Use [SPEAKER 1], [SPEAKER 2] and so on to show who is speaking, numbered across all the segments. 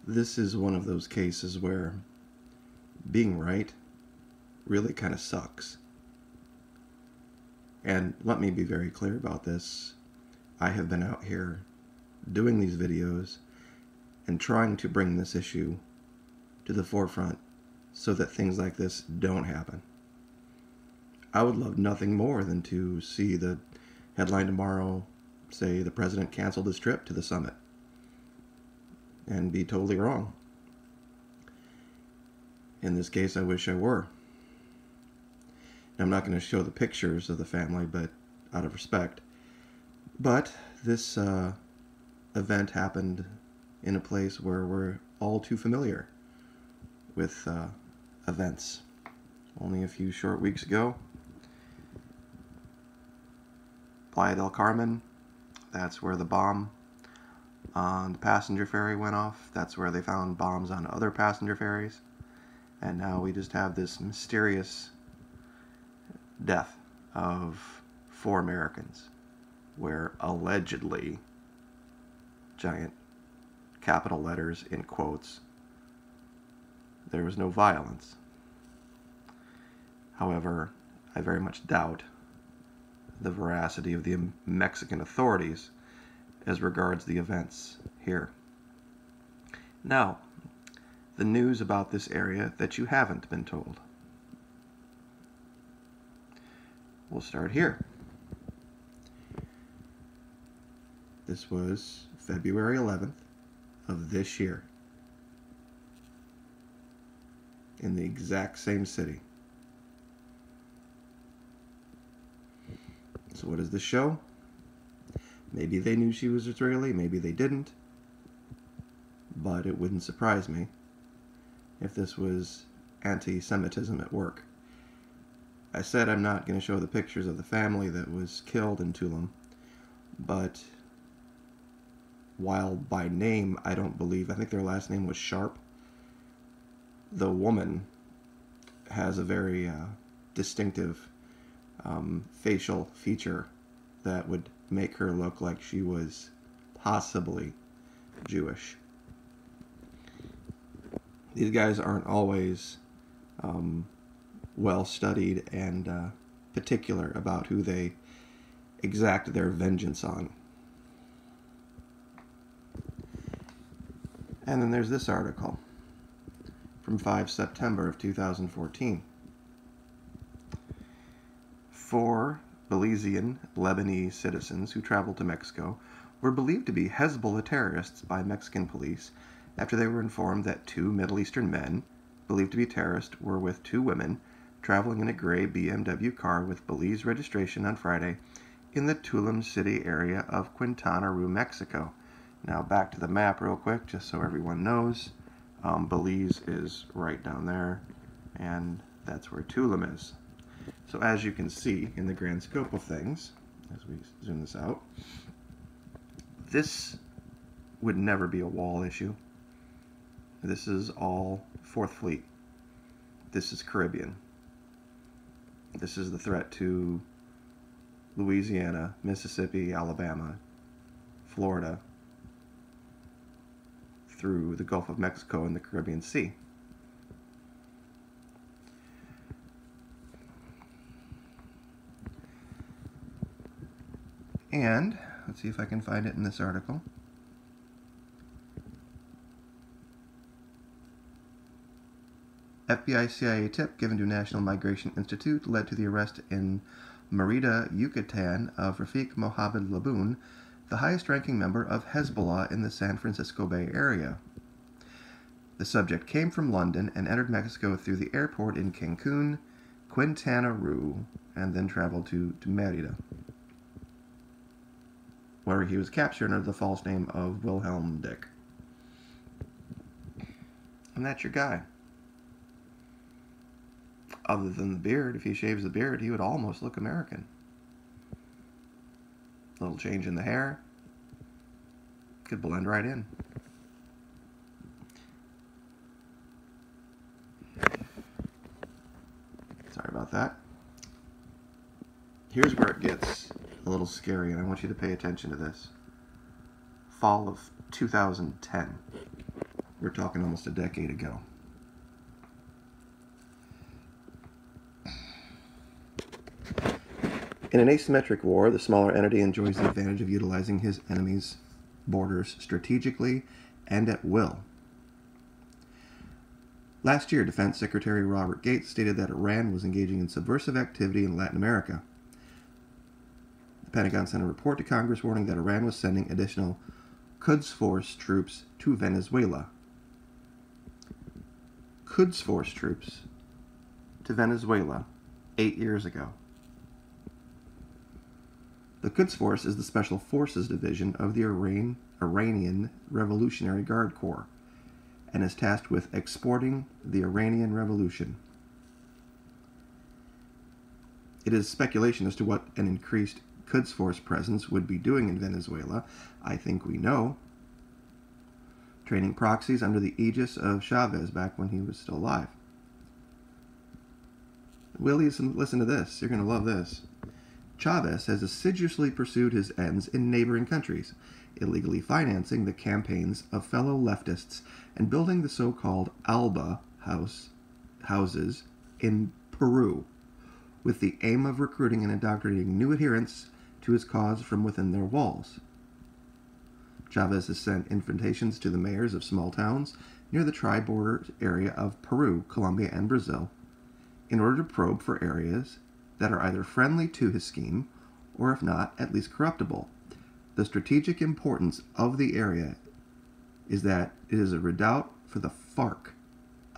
[SPEAKER 1] This is one of those cases where being right really kind of sucks. And let me be very clear about this. I have been out here doing these videos and trying to bring this issue to the forefront so that things like this don't happen. I would love nothing more than to see the headline tomorrow say the president canceled his trip to the summit, and be totally wrong. In this case, I wish I were. I'm not going to show the pictures of the family, but out of respect. But this event happened in a place where we're all too familiar with events. Only a few short weeks ago, Playa del Carmen, that's where the bomb on the passenger ferry went off. That's where they found bombs on other passenger ferries. And now we just have this mysterious death of 4 Americans, where allegedly, giant capital letters in quotes, there was no violence. However, I very much doubt the veracity of the Mexican authorities as regards the events here. Now, the news about this area that you haven't been told. We'll start here. This was February 11th of this year, in the exact same city. So what does this show? Maybe they knew she was Israeli, maybe they didn't, but it wouldn't surprise me if this was anti-Semitism at work. I said I'm not going to show the pictures of the family that was killed in Tulum, but while by name I don't believe, I think their last name was Sharp, the woman has a very distinctive facial feature that would make her look like she was possibly Jewish. These guys aren't always well studied and particular about who they exact their vengeance on. And then there's this article from 5 September of 2014. 4 Belizean Lebanese citizens who traveled to Mexico were believed to be Hezbollah terrorists by Mexican police after they were informed that 2 Middle Eastern men, believed to be terrorists, were with 2 women traveling in a gray BMW car with Belize registration on Friday in the Tulum City area of Quintana Roo, Mexico. Now back to the map real quick, just so everyone knows. Belize is right down there, and that's where Tulum is. So as you can see in the grand scope of things, as we zoom this out, this would never be a wall issue. This is all 4th Fleet. This is Caribbean. This is the threat to Louisiana, Mississippi, Alabama, Florida, through the Gulf of Mexico and the Caribbean Sea. And let's see if I can find it in this article. FBI CIA tip given to National Migration Institute led to the arrest in Merida, Yucatan of Rafiq Mohammed Laboon, the highest-ranking member of Hezbollah in the San Francisco Bay Area. The subject came from London and entered Mexico through the airport in Cancun, Quintana Roo, and then traveled to Merida, where he was captured under the false name of Wilhelm Dick. And that's your guy. Other than the beard, if he shaves the beard, he would almost look American. Little change in the hair. Could blend right in. Sorry about that. Here's where it gets a little scary, and I want you to pay attention to this. Fall of 2010. We're talking almost a decade ago. In an asymmetric war, the smaller entity enjoys the advantage of utilizing his enemy's borders strategically and at will. Last year, Defense Secretary Robert Gates stated that Iran was engaging in subversive activity in Latin America. The Pentagon sent a report to Congress warning that Iran was sending additional Quds Force troops to Venezuela. Quds Force troops to Venezuela 8 years ago. The Quds Force is the Special Forces Division of the Iranian Revolutionary Guard Corps and is tasked with exporting the Iranian Revolution. It is speculation as to what an increased Quds Force presence would be doing in Venezuela. I think we know. Training proxies under the aegis of Chavez back when he was still alive. Willie, listen to this. You're going to love this. Chavez has assiduously pursued his ends in neighboring countries, illegally financing the campaigns of fellow leftists and building the so-called Alll houses in Peru, with the aim of recruiting and indoctrinating new adherents to his cause from within their walls. Chavez has sent invitations to the mayors of small towns near the tri-border area of Peru, Colombia, and Brazil in order to probe for areas that are either friendly to his scheme or, if not, at least corruptible. The strategic importance of the area is that it is a redoubt for the FARC,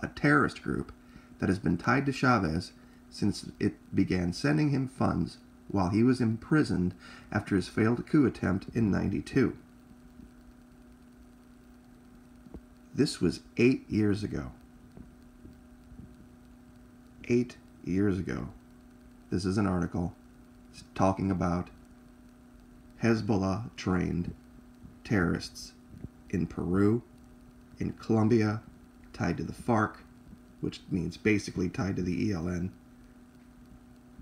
[SPEAKER 1] a terrorist group that has been tied to Chavez since it began sending him funds while he was imprisoned after his failed coup attempt in '92. This was 8 years ago. 8 years ago. This is an article talking about Hezbollah-trained terrorists in Peru, in Colombia, tied to the FARC, which means basically tied to the ELN,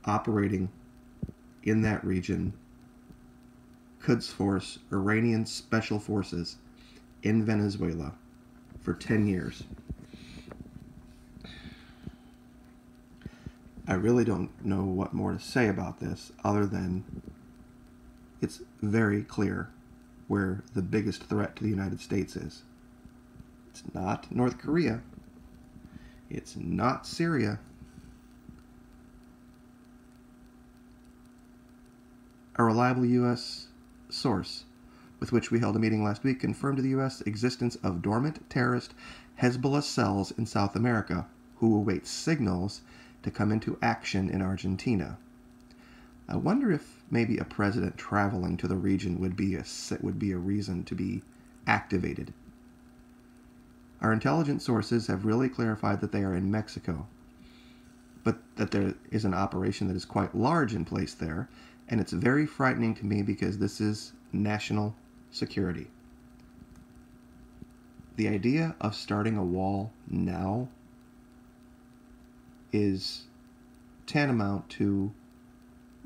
[SPEAKER 1] operating in that region, Quds Force, Iranian Special Forces, in Venezuela for 10 years. I really don't know what more to say about this other than it's very clear where the biggest threat to the United States is. It's not North Korea. It's not Syria. A reliable U.S. source with which we held a meeting last week confirmed to the U.S. existence of dormant terrorist Hezbollah cells in South America who await signals to come into action in Argentina. I wonder if maybe a president traveling to the region would be a reason to be activated. Our intelligence sources have really clarified that they are in Mexico, but that there is an operation that is quite large in place there, and it's very frightening to me because this is national security. The idea of starting a wall now is tantamount to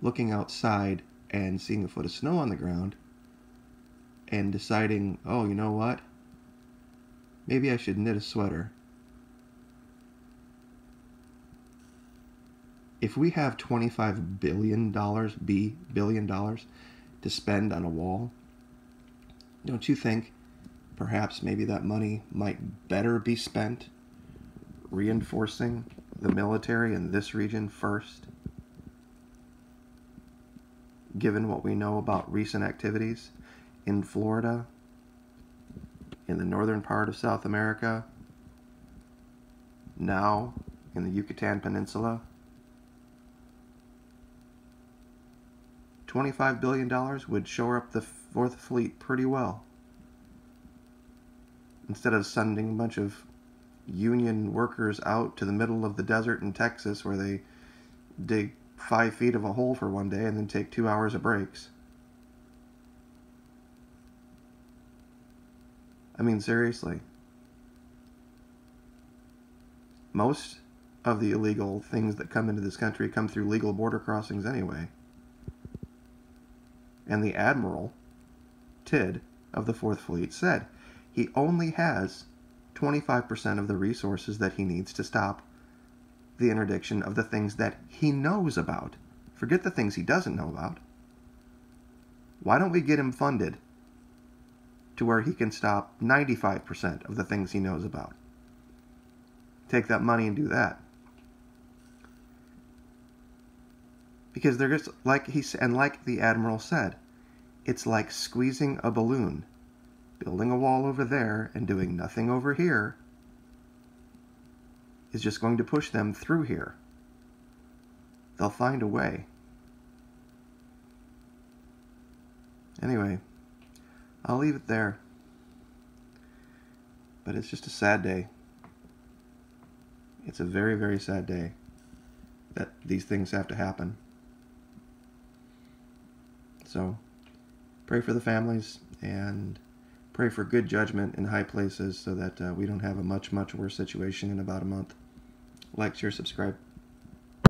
[SPEAKER 1] looking outside and seeing a foot of snow on the ground and deciding, oh, you know what? Maybe I should knit a sweater. If we have $25 billion to spend on a wall, don't you think perhaps maybe that money might better be spent reinforcing the military in this region first, given what we know about recent activities in Florida, in the northern part of South America, now in the Yucatan Peninsula? $25 billion would shore up the Fourth Fleet pretty well. Instead of sending a bunch of union workers out to the middle of the desert in Texas where they dig 5 feet of a hole for one day and then take 2 hours of breaks. I mean, seriously. Most of the illegal things that come into this country come through legal border crossings anyway. And the Admiral, Tidd, of the Fourth Fleet said he only has 25% of the resources that he needs to stop the interdiction of the things that he knows about. Forget the things he doesn't know about. Why don't we get him funded to where he can stop 95% of the things he knows about? Take that money and do that. Because they're just like like the Admiral said, it's like squeezing a balloon. Building a wall over there and doing nothing over here is just going to push them through here. They'll find a way. Anyway, I'll leave it there. But it's just a sad day. It's a very, very sad day that these things have to happen. So, pray for the families and pray for good judgment in high places so that we don't have a much, much worse situation in about a month. Like, share, subscribe.